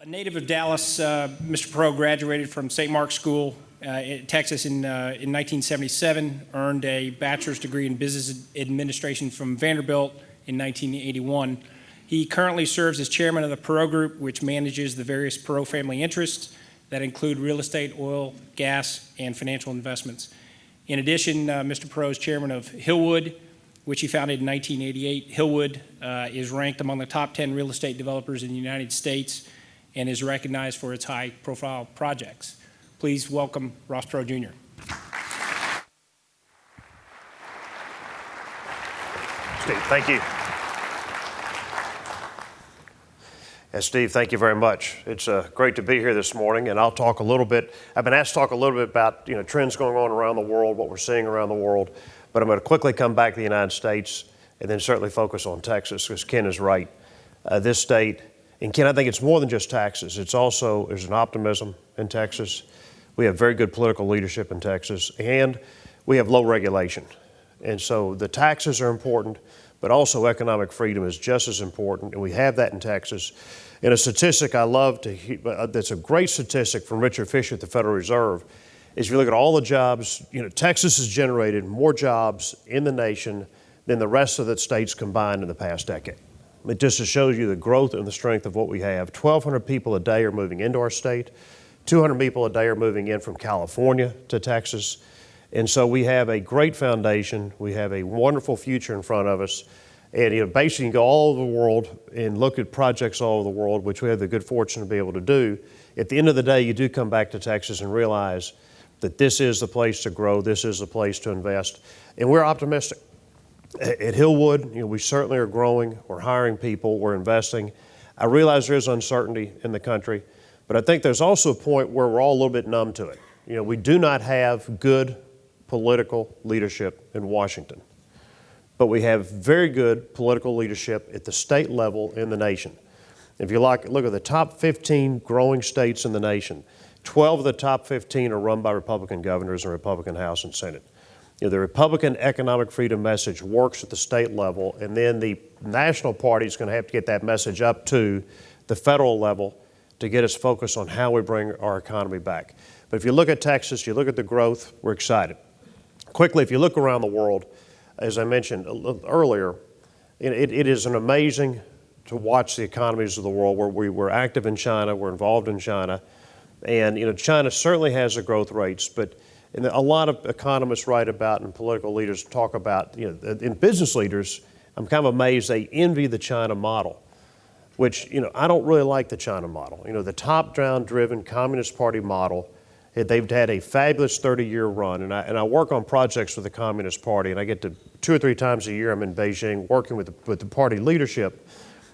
Native of Dallas, Mr. Perot graduated from St. Mark's School in Texas in 1977, earned a bachelor's degree in business administration from Vanderbilt in 1981. He currently serves as chairman of the Perot Group, which manages the various Perot family interests that include real estate, oil, gas, and financial investments. In addition, Mr. Perot is chairman of Hillwood, which he founded in 1988. Hillwood is ranked among the top 10 real estate developers in the United States and is recognized for its high-profile projects. Please welcome Ross Perot, Jr. Steve, thank you. And Steve, thank you very much. It's great to be here this morning, and I'll talk a little bit. I've been asked to talk a little bit about trends going on around the world, what we're seeing around the world, but I'm going to quickly come back to the United States and then certainly focus on Texas, because Ken is right. This state, and Ken, I think it's more than just taxes. It's also, there's an optimism in Texas. We have very good political leadership in Texas, and we have low regulation. And so the taxes are important, but also economic freedom is just as important, and we have that in Texas. And a statistic I love to hear, that's a great statistic from Richard Fisher at the Federal Reserve, is if you look at all the jobs, Texas has generated more jobs in the nation than the rest of the states combined in the past decade. It just shows you the growth and the strength of what we have. 1,200 people a day are moving into our state. 200 people a day are moving in from California to Texas. And so we have a great foundation. We have a wonderful future in front of us. And basically you can go all over the world and look at projects all over the world, which we have the good fortune to be able to do. At the end of the day, you do come back to Texas and realize that this is the place to grow, this is the place to invest. And we're optimistic. At Hillwood, we certainly are growing, we're hiring people, we're investing. I realize there is uncertainty in the country, but I think there's also a point where we're all a little bit numb to it. We do not have good political leadership in Washington, but we have very good political leadership at the state level in the nation. If you look at the top 15 growing states in the nation, 12 of the top 15 are run by Republican governors and Republican House and Senate. The Republican economic freedom message works at the state level, and then the national party is going to have to get that message up to the federal level to get us focused on how we bring our economy back. But if you look at Texas, you look at the growth, we're excited. Quickly, if you look around the world, as I mentioned earlier, it is an amazing to watch the economies of the world where we're active in China, we're involved in China, and China certainly has the growth rates, but a lot of economists write about and political leaders talk about, and business leaders, I'm kind of amazed they envy the China model, which, I don't really like the China model. The top-down driven Communist Party model, they've had a fabulous 30-year run, and I work on projects with the Communist Party, and I get to 2 or 3 times a year I'm in Beijing working with the party leadership,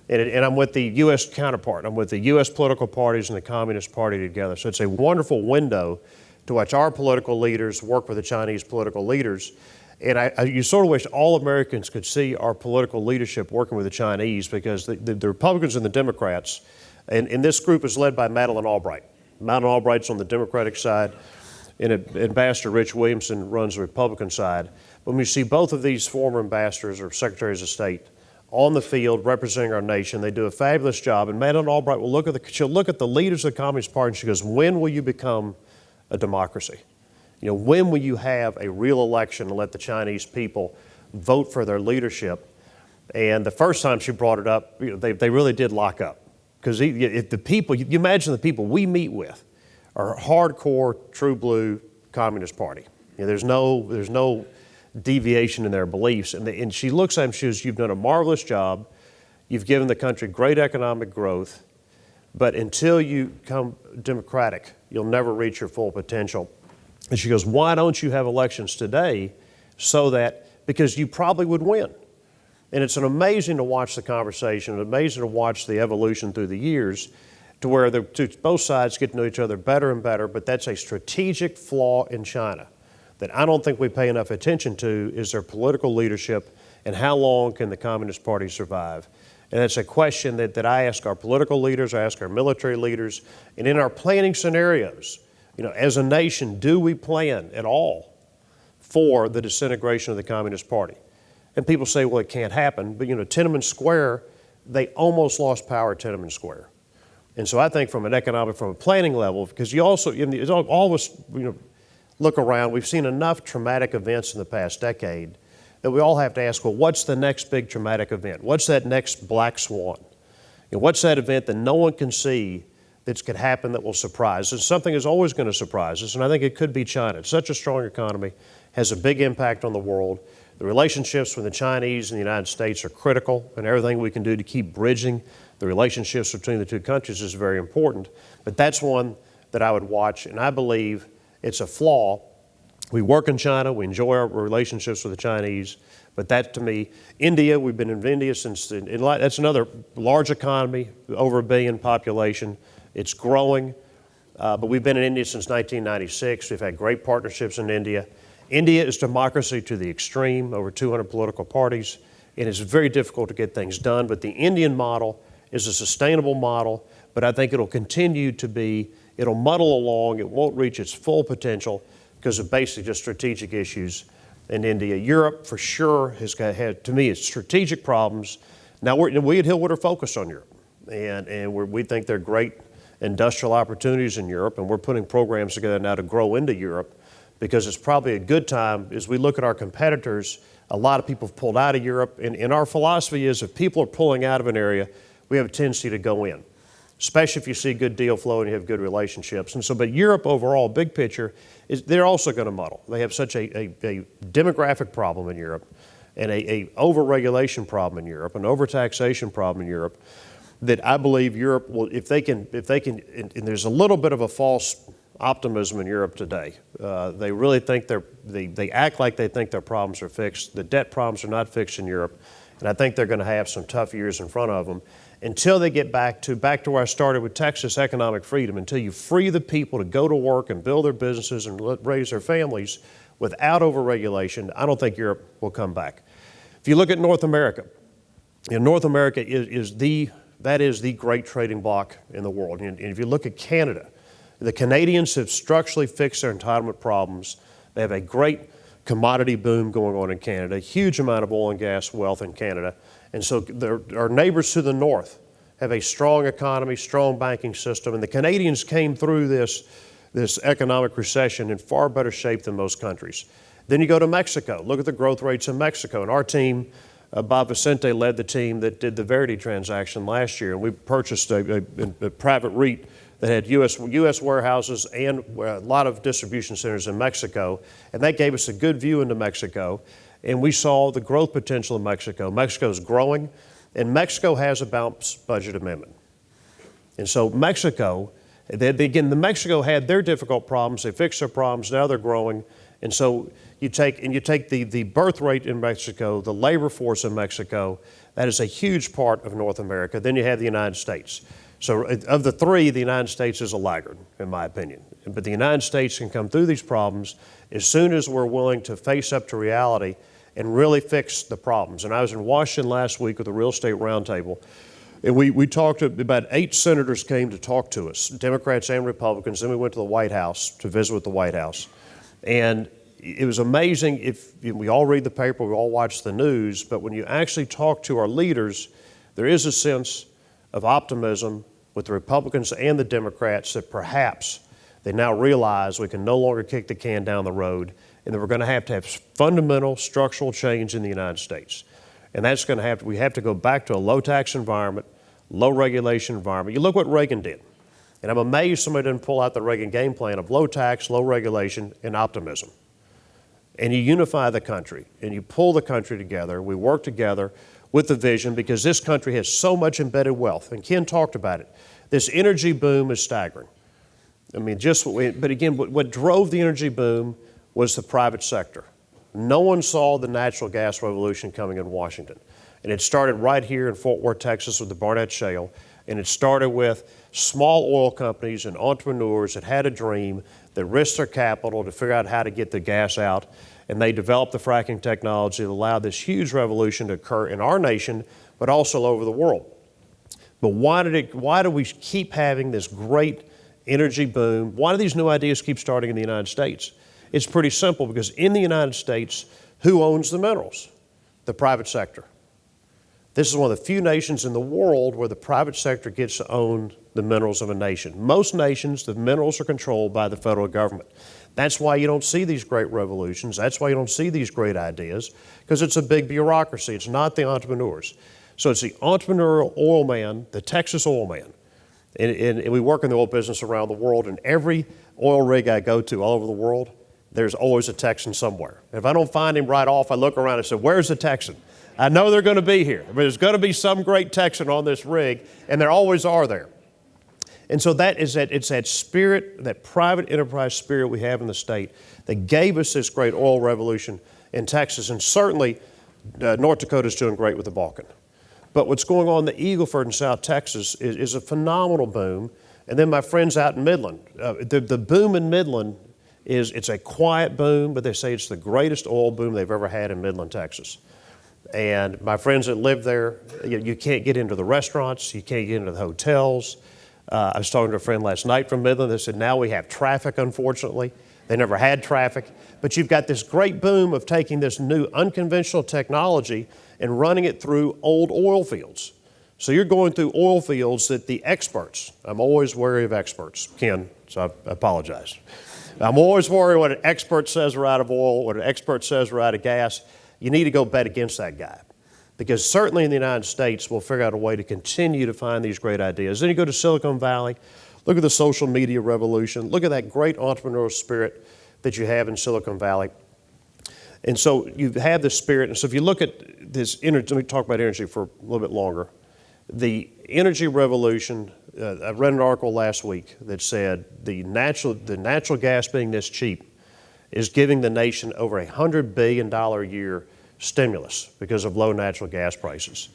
and I'm with the U.S. counterpart. I'm with the U.S. political parties and the Communist Party together. So it's a wonderful window to watch our political leaders work with the Chinese political leaders. And you sort of wish all Americans could see our political leadership working with the Chinese, because the Republicans and the Democrats, and this group is led by Madeleine Albright. Madeleine Albright's on the Democratic side, and Ambassador Rich Williamson runs the Republican side. When we see both of these former ambassadors or secretaries of state on the field representing our nation, they do a fabulous job. And Madeleine Albright will she'll look at the leaders of the Communist Party and she goes, when will you become a democracy? When will you have a real election and let the Chinese people vote for their leadership? And the first time she brought it up, they really did lock up. Because if the people, you imagine the people we meet with are hardcore, true blue Communist Party. There's no deviation in their beliefs. And she looks at them, she says, you've done a marvelous job. You've given the country great economic growth. But until you become democratic, you'll never reach your full potential. And she goes, why don't you have elections today because you probably would win. And it's amazing to watch the conversation, amazing to watch the evolution through the years to where both sides get to know each other better and better, but that's a strategic flaw in China that I don't think we pay enough attention to, is their political leadership and how long can the Communist Party survive. And it's a question that I ask our political leaders, I ask our military leaders, and in our planning scenarios, as a nation, do we plan at all for the disintegration of the Communist Party? And people say, well, it can't happen, but Tiananmen Square, they almost lost power at Tiananmen Square. And so I think from a planning level, because you also, it's always, look around, we've seen enough traumatic events in the past decade that we all have to ask, well, what's the next big traumatic event? What's that next black swan? What's that event that no one can see that could happen that will surprise us? Something is always going to surprise us, and I think it could be China. It's such a strong economy, has a big impact on the world. The relationships between the Chinese and the United States are critical, and everything we can do to keep bridging the relationships between the two countries is very important. But that's one that I would watch, and I believe it's a flaw. We work in China, we enjoy our relationships with the Chinese, but that to me, India, we've been in India since, that's another large economy, over 1 billion population. It's growing, but we've been in India since 1996. We've had great partnerships in India. India is democracy to the extreme, over 200 political parties, and it's very difficult to get things done, but the Indian model is a sustainable model, but I think it'll continue to be, it'll muddle along, it won't reach its full potential because of basically just strategic issues in India. Europe, for sure, has had, to me, it's strategic problems. Now, we at Hillwood are focused on Europe, and we think there are great industrial opportunities in Europe, and we're putting programs together now to grow into Europe because it's probably a good time. As we look at our competitors, a lot of people have pulled out of Europe, and our philosophy is if people are pulling out of an area, we have a tendency to go in, especially if you see good deal flow and you have good relationships. And so, but Europe overall, big picture, they're also going to muddle. They have such a demographic problem in Europe and a over-regulation problem in Europe, an over-taxation problem in Europe, that I believe Europe will, if they can, and there's a little bit of a false optimism in Europe today. They really think they act like they think their problems are fixed. The debt problems are not fixed in Europe, and I think they're going to have some tough years in front of them until they get back to where I started with Texas, economic freedom, until you free the people to go to work and build their businesses and raise their families without overregulation. I don't think Europe will come back. If you look at North America, North America is the great trading bloc in the world. And if you look at Canada, the Canadians have structurally fixed their entitlement problems. They have a great commodity boom going on in Canada, a huge amount of oil and gas wealth in Canada. And so our neighbors to the north have a strong economy, strong banking system, and the Canadians came through this economic recession in far better shape than most countries. Then you go to Mexico. Look at the growth rates in Mexico. And our team, Bob Vicente led the team that did the Verity transaction last year, and we purchased a private REIT that had U.S. warehouses and a lot of distribution centers in Mexico, and that gave us a good view into Mexico, and we saw the growth potential in Mexico. Mexico's growing, and Mexico has a balanced budget amendment. And so Mexico had their difficult problems, they fixed their problems, now they're growing, and so you take the birth rate in Mexico, the labor force in Mexico, that is a huge part of North America. Then you have the United States. So of the three, the United States is a laggard, in my opinion. But the United States can come through these problems as soon as we're willing to face up to reality and really fix the problems. And I was in Washington last week with a real estate roundtable, and we talked to, about 8 senators came to talk to us, Democrats and Republicans. Then we went to the White House to visit with the White House. And it was amazing. If we all read the paper, we all watch the news, but when you actually talk to our leaders, there is a sense of optimism with the Republicans and the Democrats that perhaps they now realize we can no longer kick the can down the road and that we're going to have fundamental structural change in the United States. And that's going to we have to go back to a low tax environment, low regulation environment. You look what Reagan did. And I'm amazed somebody didn't pull out the Reagan game plan of low tax, low regulation, and optimism. And you unify the country and you pull the country together. We work together with the vision because this country has so much embedded wealth. And Ken talked about it. This energy boom is staggering. I mean, but again, what drove the energy boom was the private sector. No one saw the natural gas revolution coming in Washington. And it started right here in Fort Worth, Texas with the Barnett Shale. And it started with small oil companies and entrepreneurs that had a dream, that risked their capital to figure out how to get the gas out. And they developed the fracking technology that allowed this huge revolution to occur in our nation, but also all over the world. But why do we keep having this great energy boom? Why do these new ideas keep starting in the United States? It's pretty simple, because in the United States, who owns the minerals? The private sector. This is one of the few nations in the world where the private sector gets to own the minerals of a nation. Most nations, the minerals are controlled by the federal government. That's why you don't see these great revolutions. That's why you don't see these great ideas, because it's a big bureaucracy. It's not the entrepreneurs. So it's the entrepreneurial oil man, the Texas oil man. And we work in the oil business around the world, and every oil rig I go to all over the world, there's always a Texan somewhere. If I don't find him right off, I look around and say, where's the Texan? I know they're going to be here. There's going to be some great Texan on this rig, and there always are there. And so it's that spirit, that private enterprise spirit we have in the state that gave us this great oil revolution in Texas. And certainly, North Dakota's doing great with the Bakken. But what's going on in the Eagle Ford in South Texas is a phenomenal boom. And then my friends out in Midland, the boom in Midland it's a quiet boom, but they say it's the greatest oil boom they've ever had in Midland, Texas. And my friends that live there, you can't get into the restaurants, you can't get into the hotels. I was talking to a friend last night from Midland. They said, now we have traffic, unfortunately. They never had traffic. But you've got this great boom of taking this new unconventional technology and running it through old oil fields. So you're going through oil fields that the experts, I'm always wary of experts, Ken, so I apologize. I'm always worried what an expert says are out of oil, what an expert says are out of gas. You need to go bet against that guy. Because certainly in the United States, we'll figure out a way to continue to find these great ideas. Then you go to Silicon Valley, look at the social media revolution, look at that great entrepreneurial spirit that you have in Silicon Valley. And so you have this spirit. And so if you look at this energy, let me talk about energy for a little bit longer. The energy revolution, I read an article last week that said the natural gas being this cheap is giving the nation over $100 billion a year stimulus because of low natural gas prices.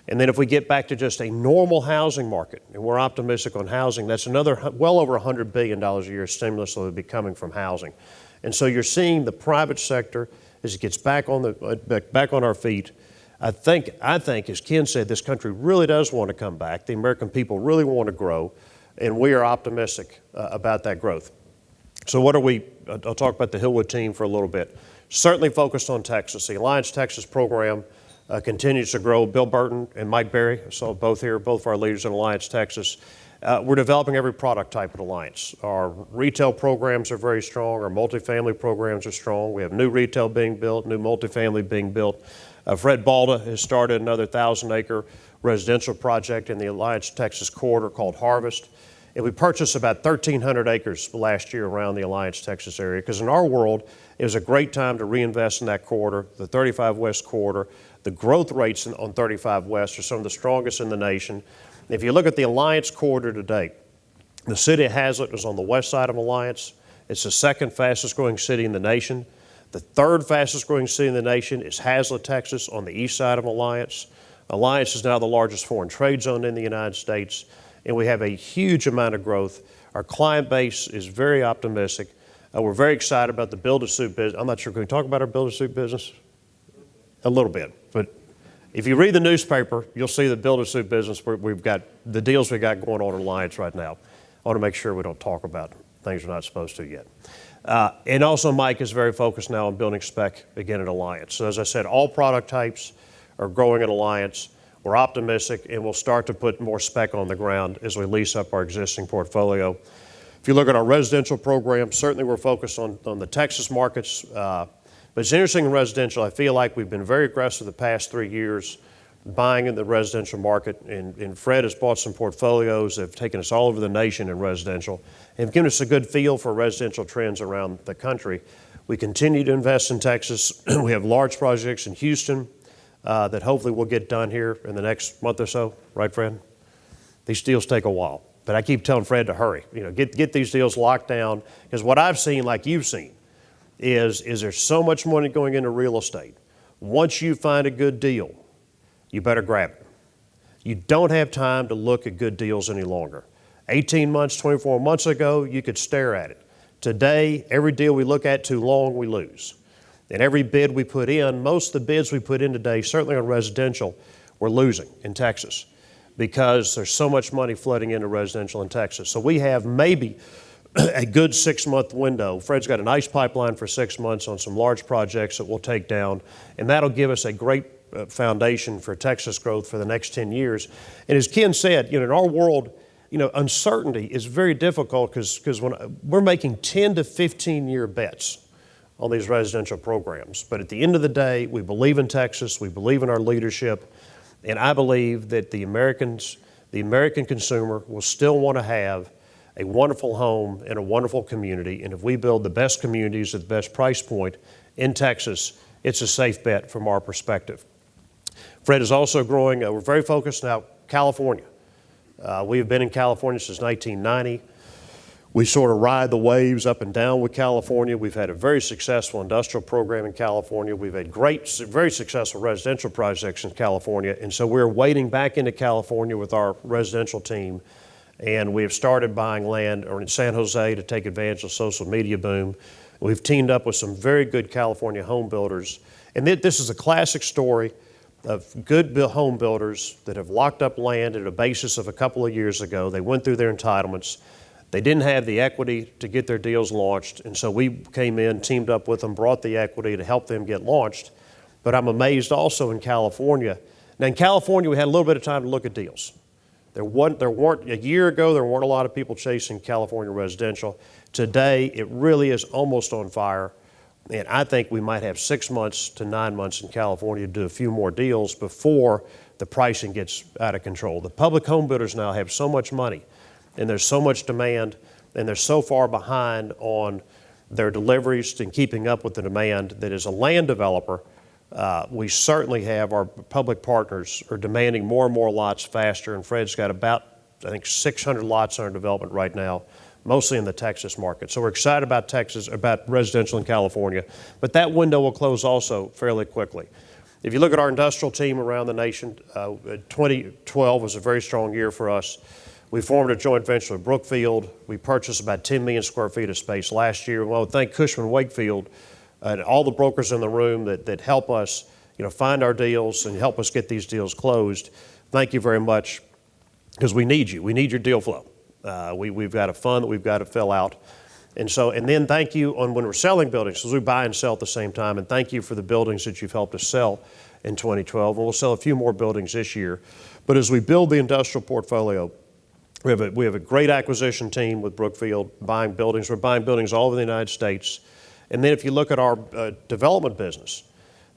And then if we get back to just a normal housing market, and we're optimistic on housing, that's another well over $100 billion a year stimulus that will be coming from housing. And so you're seeing the private sector, as it gets back on our feet. I think, as Ken said, this country really does want to come back. The American people really want to grow, and we are optimistic about that growth. So I'll talk about the Hillwood team for a little bit. Certainly focused on Texas. The Alliance Texas program continues to grow. Bill Burton and Mike Berry, I saw both here, both of our leaders in Alliance Texas. We're developing every product type at Alliance. Our retail programs are very strong. Our multifamily programs are strong. We have new retail being built, new multifamily being built. Fred Balda has started another 1,000-acre residential project in the Alliance Texas corridor called Harvest. And we purchased about 1,300 acres last year around the Alliance Texas area, because in our world, it was a great time to reinvest in that corridor, the 35 West corridor. The growth rates on 35 West are some of the strongest in the nation. If you look at the Alliance corridor today, the city of Hazlet is on the west side of Alliance. It's the second fastest growing city in the nation. The third fastest growing city in the nation is Hazlet, Texas, on the east side of Alliance. Alliance is now the largest foreign trade zone in the United States, and we have a huge amount of growth. Our client base is very optimistic. We're very excited about the build-to-suit business. I'm not sure, can we talk about our build-to-suit business? A little bit, but if you read the newspaper, you'll see the build-to-suit business. We've got the deals we got going on in Alliance right now. I want to make sure we don't talk about things we're not supposed to yet. And also Mike is very focused now on building spec again at Alliance. So as I said, all product types are growing at Alliance. We're optimistic, and we'll start to put more spec on the ground as we lease up our existing portfolio. If you look at our residential program, certainly we're focused on the Texas markets. But it's interesting in residential, I feel like we've been very aggressive the past 3 years buying in the residential market, and Fred has bought some portfolios that have taken us all over the nation in residential and have given us a good feel for residential trends around the country. We continue to invest in Texas. We have large projects in Houston that hopefully will get done here in the next month or so, right, Fred? These deals take a while, but I keep telling Fred to hurry. Get these deals locked down, because what I've seen, like you've seen, is there's so much money going into real estate. Once you find a good deal, you better grab it. You don't have time to look at good deals any longer. 18 months, 24 months ago, you could stare at it. Today, every deal we look at too long, we lose. And every bid we put in, most of the bids we put in today, certainly on residential, we're losing in Texas because there's so much money flooding into residential in Texas. So we have maybe a good 6-month window. Fred's got a nice pipeline for 6 months on some large projects that we'll take down, and that'll give us a great foundation for Texas growth for the next 10 years. And as Ken said, in our world, uncertainty is very difficult because when we're making 10 to 15-year bets on these residential programs. But at the end of the day, we believe in Texas, we believe in our leadership, and I believe that the American consumer will still want to have a wonderful home in a wonderful community. And if we build the best communities at the best price point in Texas, it's a safe bet from our perspective. Fred is also growing. We're very focused now, California. We have been in California since 1990. We sort of ride the waves up and down with California. We've had a very successful industrial program in California. We've had very successful residential projects in California. And so we're wading back into California with our residential team. And we have started buying land in San Jose to take advantage of the social media boom. We've teamed up with some very good California home builders. And this is a classic story of good home builders that have locked up land at a basis of a couple of years ago. They went through their entitlements. They didn't have the equity to get their deals launched, and so we came in, teamed up with them, brought the equity to help them get launched. But I'm amazed also in California. Now in California, we had a little bit of time to look at deals. There weren't a year ago, there weren't a lot of people chasing California residential. Today, it really is almost on fire. And I think we might have 6 months to 9 months in California to do a few more deals before the pricing gets out of control. The public home builders now have so much money, and there's so much demand, and they're so far behind on their deliveries and keeping up with the demand that as a land developer, we certainly have our public partners are demanding more and more lots faster, and Fred's got about, I think, 600 lots under development right now, mostly in the Texas market. So we're excited about Texas, about residential in California, but that window will close also fairly quickly. If you look at our industrial team around the nation, 2012 was a very strong year for us. We formed a joint venture with Brookfield. We purchased about 10 million square feet of space last year. Well, thank Cushman, Wakefield, and all the brokers in the room that help us, find our deals and help us get these deals closed. Thank you very much, because we need you. We need your deal flow. We've got a fund that we've got to fill out. And then thank you when we're selling buildings, because we buy and sell at the same time, and thank you for the buildings that you've helped us sell in 2012. And we'll sell a few more buildings this year. But as we build the industrial portfolio, we have a great acquisition team with Brookfield buying buildings. We're buying buildings all over the United States. And then if you look at our development business,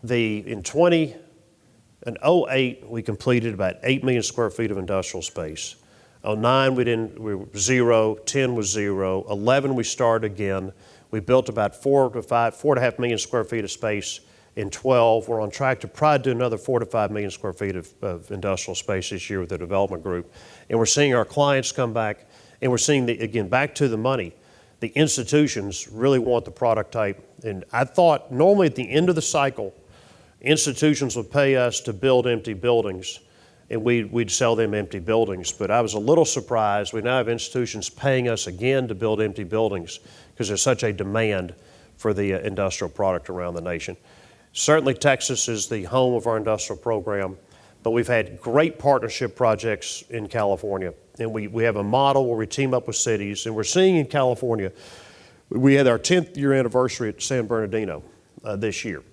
in 2008, we completed about 8 million square feet of industrial space. 2009, we were zero. 10 was zero. 11, we started again. We built about 4.5 million square feet of space in 12. We're on track to probably do another 4 to 5 million square feet of industrial space this year with the development group. And we're seeing our clients come back, and we're seeing, again, back to the money. The institutions really want the product type. And I thought normally at the end of the cycle, institutions would pay us to build empty buildings, and we'd sell them empty buildings. But I was a little surprised. We now have institutions paying us again to build empty buildings because there's such a demand for the industrial product around the nation. Certainly Texas is the home of our industrial program, but we've had great partnership projects in California. And we have a model where we team up with cities, and we're seeing in California, we had our 10th year anniversary at San Bernardino this year.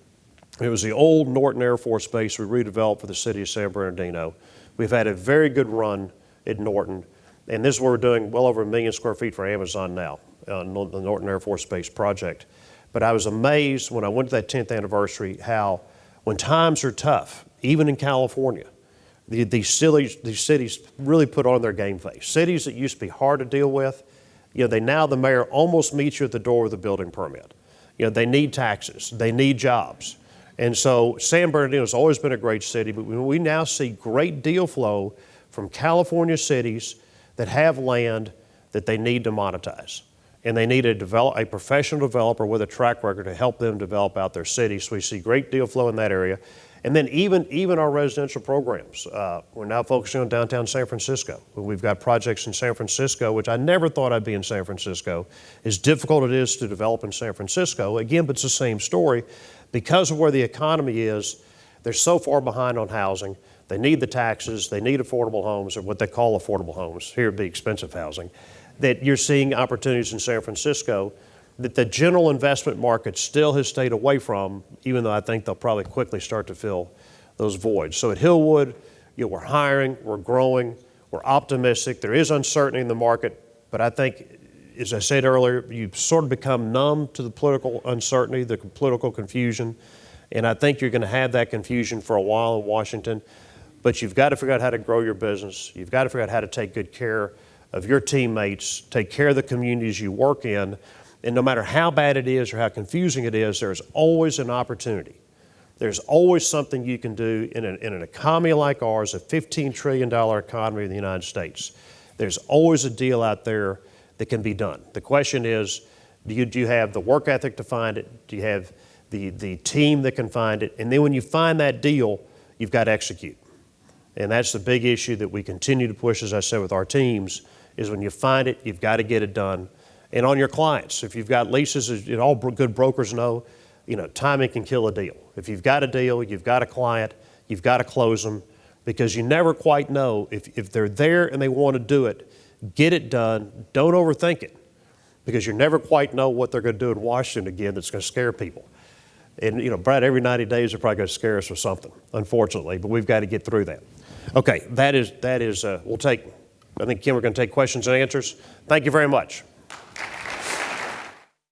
It was the old Norton Air Force Base we redeveloped for the city of San Bernardino. We've had a very good run at Norton, and this is where we're doing well over 1 million square feet for Amazon now, the Norton Air Force Base project. But I was amazed when I went to that 10th anniversary how when times are tough, even in California, these cities really put on their game face. Cities that used to be hard to deal with, the mayor almost meets you at the door with a building permit. They need taxes, they need jobs. And so San Bernardino has always been a great city, but we now see great deal flow from California cities that have land that they need to monetize. And they need a professional developer with a track record to help them develop out their city. So we see great deal flow in that area. And then even our residential programs. We're now focusing on downtown San Francisco. We've got projects in San Francisco, which I never thought I'd be in San Francisco. As difficult it is to develop in San Francisco, again, but it's the same story. Because of where the economy is, they're so far behind on housing. They need the taxes, they need affordable homes, or what they call affordable homes. Here it'd be expensive housing. That you're seeing opportunities in San Francisco that the general investment market still has stayed away from, even though I think they'll probably quickly start to fill those voids. So at Hillwood, we're hiring, we're growing, we're optimistic. There is uncertainty in the market, but I think, as I said earlier, you've sort of become numb to the political uncertainty, the political confusion, and I think you're going to have that confusion for a while in Washington, but you've got to figure out how to grow your business. You've got to figure out how to take good care of your teammates, take care of the communities you work in, and no matter how bad it is or how confusing it is, there's always an opportunity. There's always something you can do in an economy like ours, a $15 trillion economy in the United States. There's always a deal out there that can be done. The question is, do you have the work ethic to find it? Do you have the team that can find it? And then when you find that deal, you've got to execute. And that's the big issue that we continue to push, as I said, with our teams, is when you find it, you've got to get it done. And on your clients, if you've got leases, as all good brokers know, timing can kill a deal. If you've got a deal, you've got a client, you've got to close them, because you never quite know if they're there and they want to do it, get it done. Don't overthink it, because you never quite know what they're going to do in Washington again that's going to scare people. And, Brad, every 90 days they're probably going to scare us with something, unfortunately, but we've got to get through that. Okay, we'll take, I think, Kim, we're going to take questions and answers. Thank you very much.